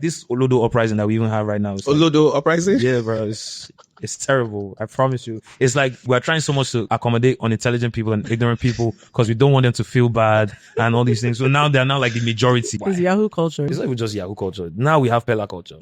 this Olodo Uprising that we even have right now. Olodo Uprising? Yeah, bro. It's terrible. I promise you. It's like we're trying so much to accommodate unintelligent people and ignorant people because we don't want them to feel bad and all these things. So now they're now like the majority. It's Yahoo culture. It's not even just Yahoo culture. Now we have Peller culture.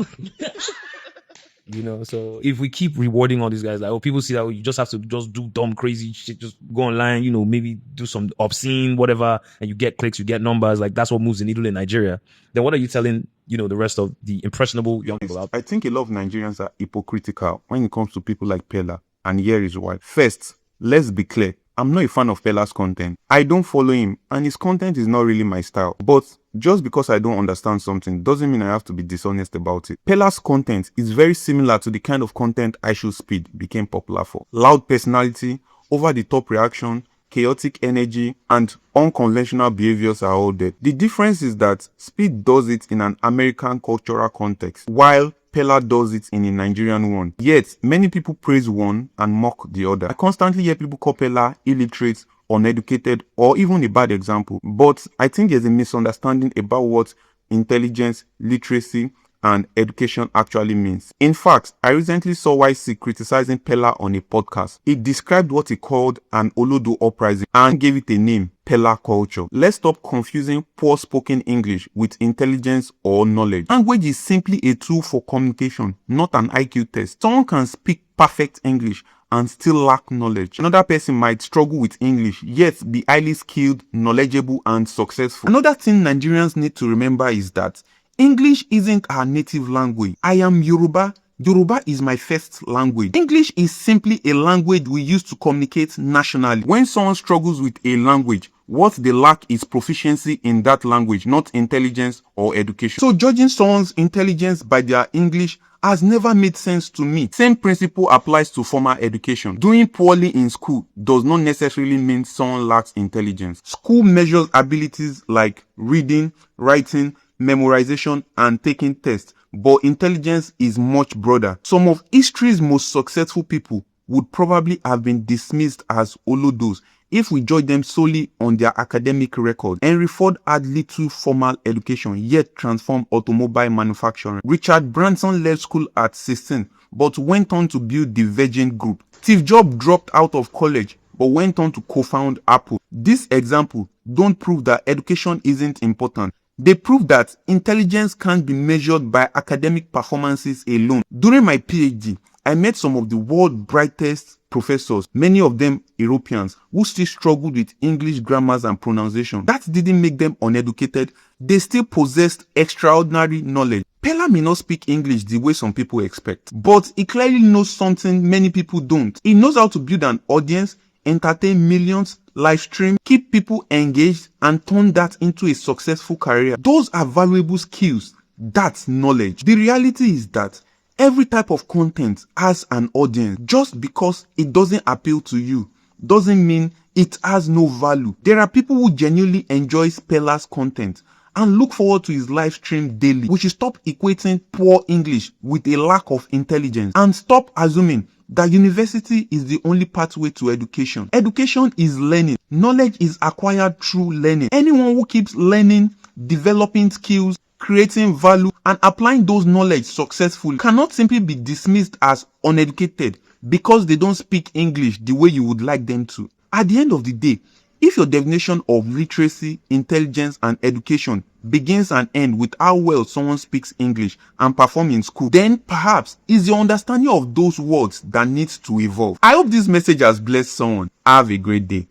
So if we keep rewarding all these guys, like, people see that you just have to just do dumb, crazy shit, just go online, maybe do some obscene, whatever, and you get clicks, you get numbers, like that's what moves the needle in Nigeria. Then what are you telling, the rest of the impressionable young people out there? I think a lot of Nigerians are hypocritical when it comes to people like Peller, and here is why. First, let's be clear. I'm not a fan of Peller's content. I don't follow him, and his content is not really my style. But just because I don't understand something doesn't mean I have to be dishonest about it. Peller's content is very similar to the kind of content I Should Speed became popular for. Loud personality, over-the-top reaction, chaotic energy, and unconventional behaviors are all there. The difference is that Speed does it in an American cultural context, while Peller does it in a Nigerian one. Yet, many people praise one and mock the other. I constantly hear people call Peller illiterate, uneducated, or even a bad example. But I think there's a misunderstanding about what intelligence, literacy, and education actually means. In fact, I recently saw YC criticizing Peller on a podcast. He described what he called an Olodo Uprising and gave it a name, Peller culture. Let's stop confusing poor spoken English with intelligence or knowledge. Language is simply a tool for communication, not an IQ test. Someone can speak perfect English and still lack knowledge. Another person might struggle with English, yet be highly skilled, knowledgeable, and successful. Another thing Nigerians need to remember is that English isn't our native language. I am Yoruba. Yoruba is my first language. English is simply a language we use to communicate nationally. When someone struggles with a language, what they lack is proficiency in that language, not intelligence or education. So judging someone's intelligence by their English has never made sense to me. Same principle applies to formal education. Doing poorly in school does not necessarily mean someone lacks intelligence. School measures abilities like reading, writing, memorization, and taking tests, but intelligence is much broader. Some of history's most successful people would probably have been dismissed as Olodos if we judge them solely on their academic record. Henry Ford had little formal education, yet transformed automobile manufacturing. Richard Branson left school at 16, but went on to build the Virgin Group. Steve Jobs dropped out of college, but went on to co-found Apple. These examples don't prove that education isn't important. They prove that intelligence can't be measured by academic performances alone. During my PhD, I met some of the world's brightest professors, many of them Europeans, who still struggled with English grammars and pronunciation. That didn't make them uneducated. They still possessed extraordinary knowledge. Peller may not speak English the way some people expect, but he clearly knows something many people don't. He knows how to build an audience, entertain millions, live stream, keep people engaged, and turn that into a successful career. Those are valuable skills. That's knowledge. The reality is that every type of content has an audience. Just because it doesn't appeal to you doesn't mean it has no value. There are people who genuinely enjoy Peller's content and look forward to his live stream daily. We should stop equating poor English with a lack of intelligence and stop assuming that university is the only pathway to education. Education is learning. Knowledge is acquired through learning. Anyone who keeps learning, developing skills, creating value, and applying those knowledge successfully cannot simply be dismissed as uneducated because they don't speak English the way you would like them to. At the end of the day, if your definition of literacy, intelligence, and education begins and ends with how well someone speaks English and performs in school, then perhaps it's your understanding of those words that needs to evolve. I hope this message has blessed someone. Have a great day.